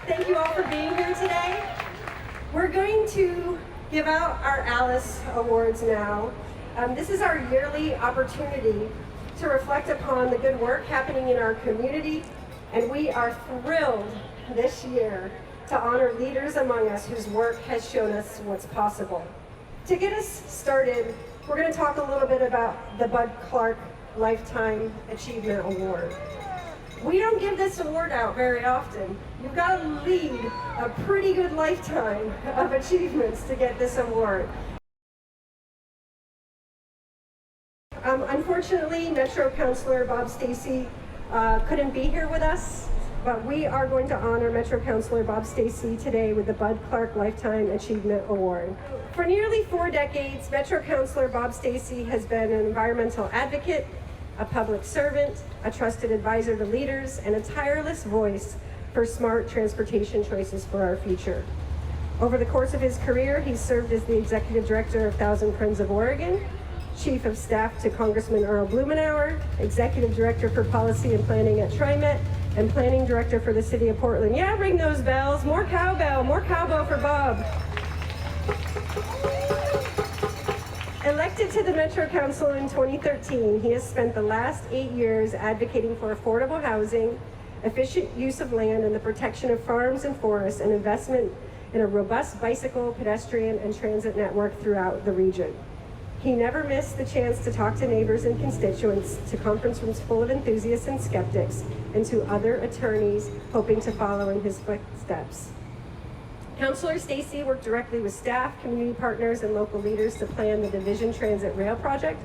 Thank you all for being here today. We're going to give out our Alice Awards now. This is our yearly opportunity to reflect upon the good work happening in our community, and we are thrilled this year to honor leaders among us whose work has shown us what's possible. To get us started, we're going to talk a little bit about the Bud Clark Lifetime Achievement Award. We don't give this award out very often. You've got to lead a pretty good lifetime of achievements to get this award. Unfortunately, Metro Councilor Bob Stacey couldn't be here with us, but we are going to honor Metro Councilor Bob Stacey today with the Bud Clark Lifetime Achievement Award. For nearly 4 decades, Metro Councilor Bob Stacey has been an environmental advocate, a public servant, a trusted advisor to leaders, and a tireless voice for smart transportation choices for our future. Over the course of his career, he served as the executive director of Thousand Friends of Oregon, chief of staff to Congressman Earl Blumenauer, executive director for policy and planning at TriMet, and planning director for the city of Portland. Yeah, ring those bells. More cowbell for Bob. Elected to the Metro Council in 2013, he has spent the last 8 years advocating for affordable housing, efficient use of land, and the protection of farms and forests, and investment in a robust bicycle, pedestrian, and transit network throughout the region. He never missed the chance to talk to neighbors and constituents, to conference rooms full of enthusiasts and skeptics, and to other attorneys hoping to follow in his footsteps. Councilor Stacey worked directly with staff, community partners, and local leaders to plan the Division Transit Project,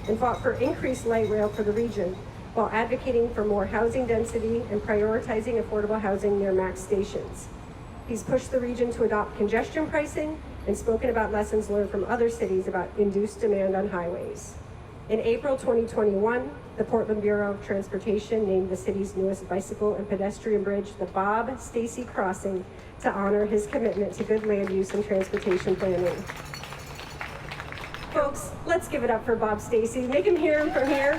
and fought for increased light rail for the region, while advocating for more housing density and prioritizing affordable housing near MAX stations. He's pushed the region to adopt congestion pricing and spoken about lessons learned from other cities about induced demand on highways. In April 2021, the Portland Bureau of Transportation named the city's newest bicycle and pedestrian bridge the Bob Stacey Crossing to honor his commitment to good land use and transportation planning. Folks, let's give it up for Bob Stacey. Make him hear him from here.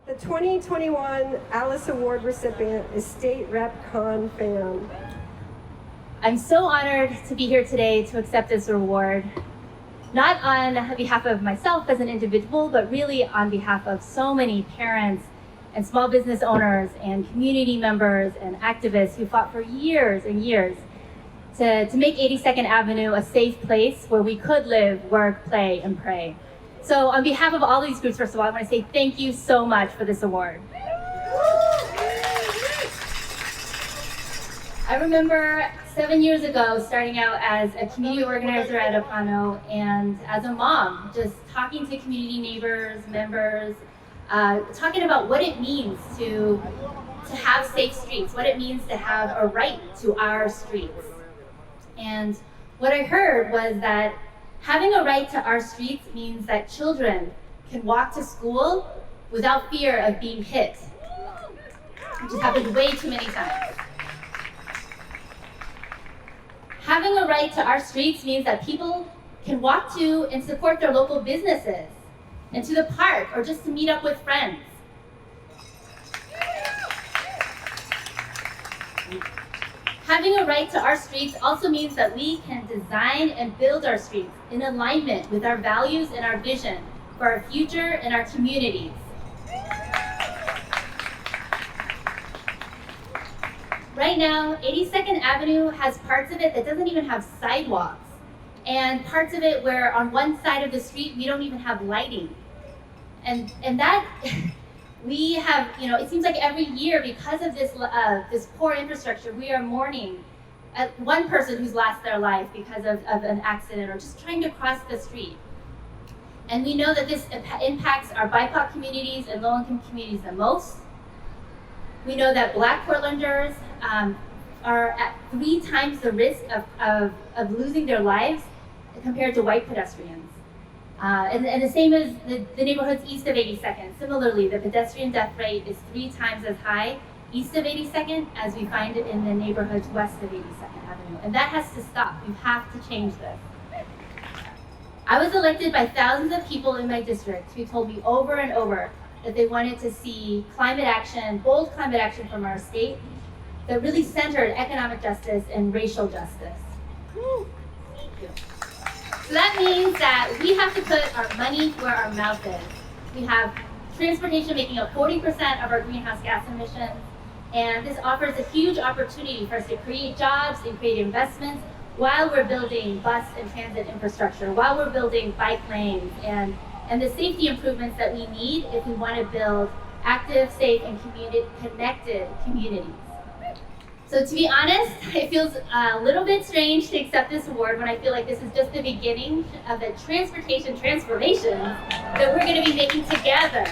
The 2021 Alice Award recipient is State Rep Con Pham. I'm so honored to be here today to accept this award, not on behalf of myself as an individual, but really on behalf of so many parents and small business owners and community members and activists who fought for years and years to make 82nd Avenue a safe place where we could live, work, play, and pray. So on behalf of all these groups, first of all, I want to say thank you so much for this award. I remember 7 years ago starting out as a community organizer at Apano, and as a mom, just talking to community neighbors, members, talking about what it means to have safe streets, what it means to have a right to our streets. And what I heard was that having a right to our streets means that children can walk to school without fear of being hit, which has happened way too many times. Having a right to our streets means that people can walk to and support their local businesses, and to the park, or just to meet up with friends. Having a right to our streets also means that we can design and build our streets in alignment with our values and our vision for our future and our communities. Right now, 82nd Avenue has parts of it that doesn't even have sidewalks, and parts of it where on one side of the street we don't even have lighting. And that we have, it seems like every year, because of this poor infrastructure, we are mourning at one person who's lost their life because of an accident or just trying to cross the street. And we know that this impacts our BIPOC communities and low-income communities the most. We know that Black Portlanders are at 3 times the risk of losing their lives compared to white pedestrians. And the same as the neighborhoods east of 82nd. Similarly, the pedestrian death rate is 3 times as high east of 82nd as we find it in the neighborhoods west of 82nd Avenue. And that has to stop. We have to change this. I was elected by thousands of people in my district who told me over and over that they wanted to see climate action, bold climate action from our state that really centered economic justice and racial justice. Thank you. So that means that we have to put our money where our mouth is. We have transportation making up 40% of our greenhouse gas emissions, and this offers a huge opportunity for us to create jobs and create investments while we're building bus and transit infrastructure, while we're building bike lanes and the safety improvements that we need if we want to build active, safe, and connected communities. So to be honest, it feels a little bit strange to accept this award when I feel like this is just the beginning of the transportation transformation that we're going to be making together.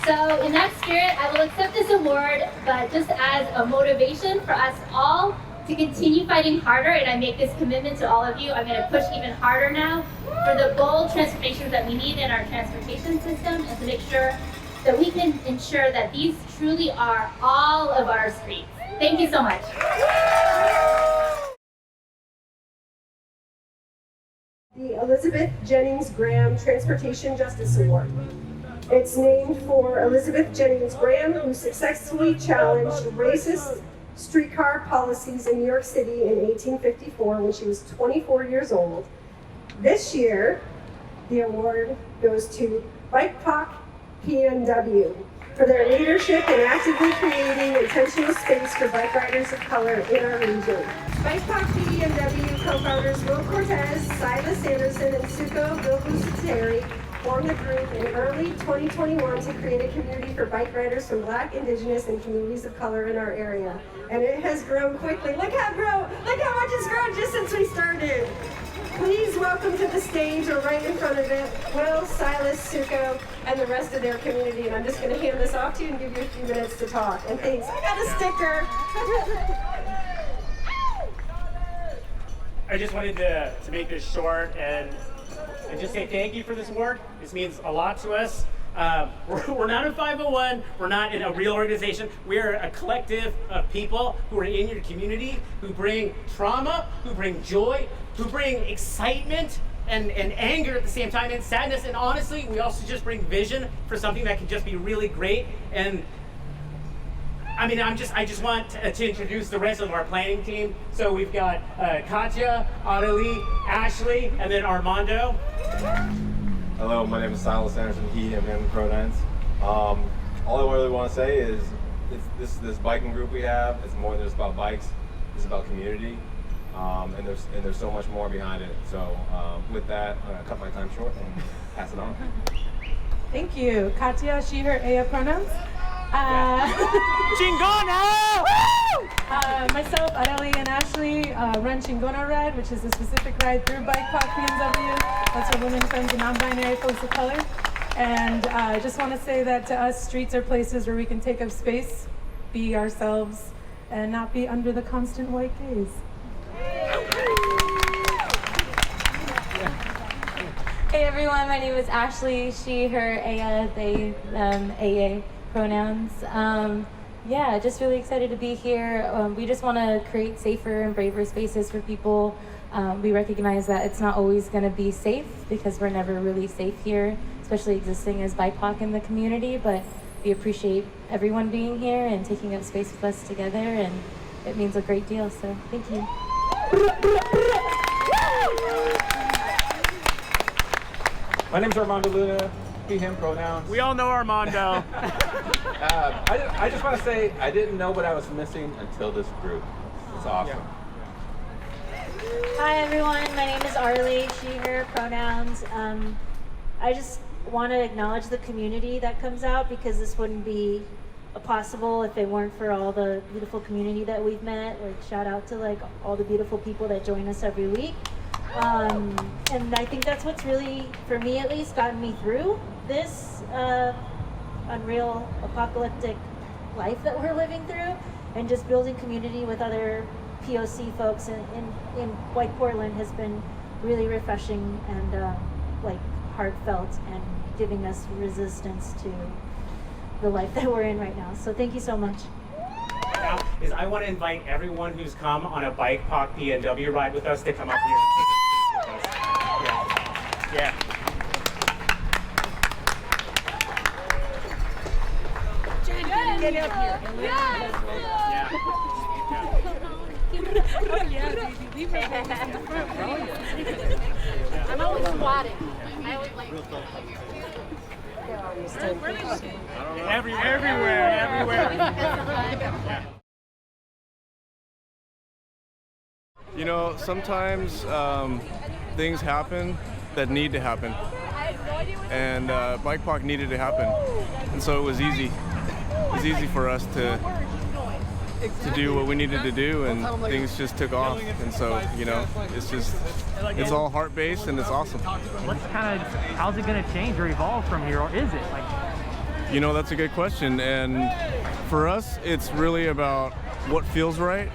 So in that spirit, I will accept this award, but just as a motivation for us all to continue fighting harder, and I make this commitment to all of you, I'm going to push even harder now for the bold transformations that we need in our transportation system, and to make sure that we can ensure that these truly are all of our streets. Thank you so much. The Elizabeth Jennings Graham Transportation Justice Award. It's named for Elizabeth Jennings Graham, who successfully challenged racist streetcar policies in New York City in 1854 when she was 24 years old. This year, the award goes to BIPOC PNW for their leadership in actively creating intentional space for bike riders of color in our region. BIPOC PNW co-founders Will Cortez, Silas Anderson, and Suko Bilbusiteri formed the group in early 2021 to create a community for bike riders from Black, Indigenous, and communities of color in our area. And it has grown quickly. Look how much it's grown just since we started. Please welcome to the stage, or right in front of it, Will, Silas, Suko, and the rest of their community. And I'm just going to hand this off to you and give you a few minutes to talk. And thanks. I got a sticker. I just wanted to make this short and just say thank you for this award. This means a lot to us. We're not a 501, we're not in a real organization. We're a collective of people who are in your community, who bring trauma, who bring joy, who bring excitement and anger at the same time, and sadness. And honestly, we also just bring vision for something that can just be really great. And I mean, I just want to introduce the rest of our planning team. So we've got Katya, Adelie, Ashley, and then Armando. Hello, my name is Silas Anderson, he, him, him pronouns. All I really want to say is this biking group we have, it's more than just about bikes, it's about community, and there's so much more behind it. So with that, I'm going to cut my time short and pass it on. Thank you. Katya, she, her, ella pronouns. Chingona! Myself, Adelie, and Ashley run Chingona Ride, which is a specific ride through BIPOC PNW. That's for women, femmes, and non-binary folks of color. And I just want to say that to us, streets are places where we can take up space, be ourselves, and not be under the constant white gaze. Hey everyone, my name is Ashley, she, her, aya, they, them, aa pronouns. Yeah, just really excited to be here. We just want to create safer and braver spaces for people. We recognize that it's not always going to be safe because we're never really safe here, especially existing as BIPOC in the community, but we appreciate everyone being here and taking up space with us together, and it means a great deal, so thank you. My name's Armando Luna, he, him pronouns. We all know Armando. I just want to say I didn't know what I was missing until this group. It's awesome. Hi everyone, my name is Arlie, she, her pronouns. I just want to acknowledge the community that comes out, because this wouldn't be possible if it weren't for all the beautiful community that we've met. Like, shout out to like all the beautiful people that join us every week. And I think that's what's really, for me at least, gotten me through this unreal apocalyptic life that we're living through, and just building community with other POC folks in White Portland has been really refreshing and like heartfelt, and giving us resistance to the life that we're in right now. So thank you so much. Is I want to invite everyone who's come on a BIPOC PNW ride with us to come up here and take a picture with us. Yeah. Get up here. I'm always squatting. I always like. Everywhere. You know, sometimes things happen that need to happen, and Bike Park needed to happen, and so it was easy. It was easy for us to do what we needed to do, and things just took off. And so, you know, it's all heart-based, and it's awesome. How's it going to change or evolve from here, or is it like? You know, that's a good question, and for us, it's really about what feels right.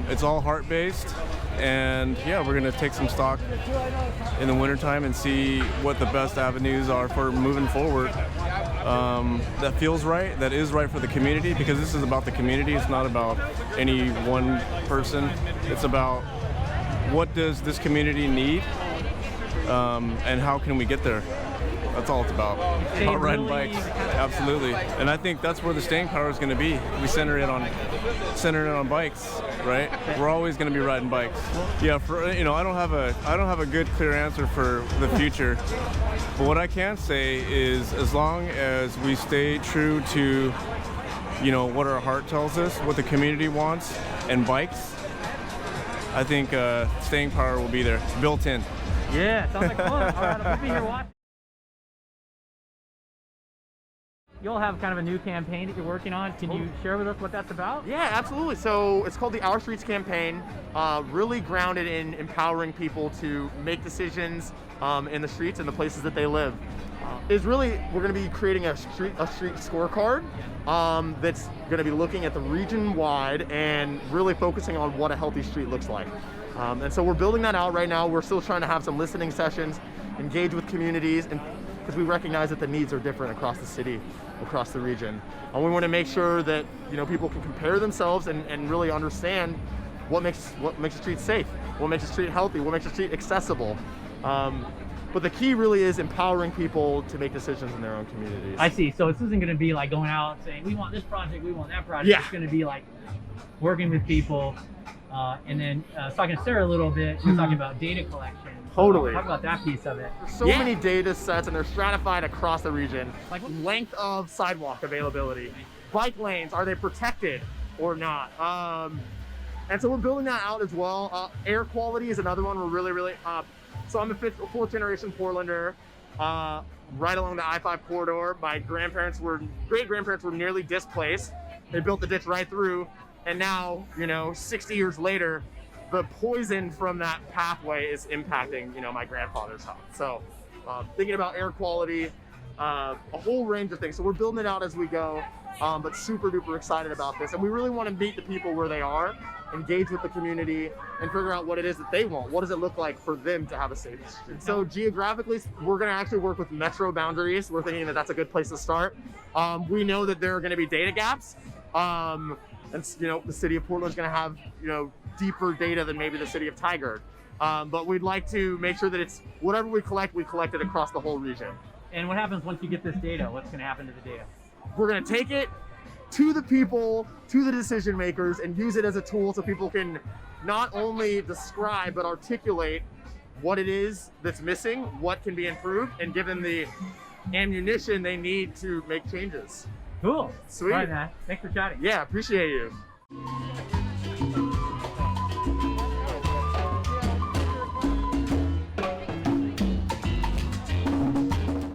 It's all heart-based, and yeah, we're gonna take some stock in the wintertime and see what the best avenues are for moving forward. That feels right, that is right for the community, because this is about the community. It's not about any one person. It's about what does this community need, and how can we get there. That's all it's about. About riding bikes, absolutely. And I think that's where the staying power is going to be. We center it on bikes, right? We're always going to be riding bikes. Yeah, I don't have a good clear answer for the future. But what I can say is, as long as we stay true to, what our heart tells us, what the community wants, and bikes, I think staying power will be there, built in. Yeah, sounds like fun. All right, we'll be here watching. You'll have kind of a new campaign that you're working on. Can you share with us what that's about? Yeah, absolutely. So it's called the Our Streets campaign, really grounded in empowering people to make decisions in the streets and the places that they live. We're going to be creating a street scorecard that's going to be looking at the region-wide and really focusing on what a healthy street looks like. And so we're building that out right now. We're still trying to have some listening sessions, engage with communities, and because we recognize that the needs are different across the city, across the region. And we want to make sure that people can compare themselves and really understand what makes a street safe, what makes a street healthy, what makes a street accessible. But the key really is empowering people to make decisions in their own communities. I see. So this isn't going to be like going out and saying, we want this project, we want that project. Yeah. It's going to be like working with people. And then talking to Sarah a little bit, she was talking about data collection. Totally. Talk about that piece of it. There's so many data sets, and they're stratified across the region. Like length of sidewalk availability, bike lanes, are they protected or not? And so we're building that out as well. Air quality is another one we're really so I'm a fourth generation Portlander, right along the I-5 corridor. My great-grandparents were nearly displaced. They built the ditch right through, and now, 60 years later, the poison from that pathway is impacting, my grandfather's health. So thinking about air quality, a whole range of things. So we're building it out as we go, but super duper excited about this. And we really want to meet the people where they are, engage with the community, and figure out what it is that they want. What does it look like for them to have a safe street? So geographically, we're going to actually work with metro boundaries. We're thinking that that's a good place to start. We know that there are going to be data gaps. And the city of Portland is going to have deeper data than maybe the city of Tigard, but we'd like to make sure that it's whatever we collect it across the whole region. And what happens once you get this data? What's going to happen to the data? We're going to take it to the people, to the decision makers, and use it as a tool so people can not only describe but articulate what it is that's missing, what can be improved, and give them the ammunition they need to make changes. Cool. Sweet. All right, man. Thanks for chatting. Yeah, appreciate you.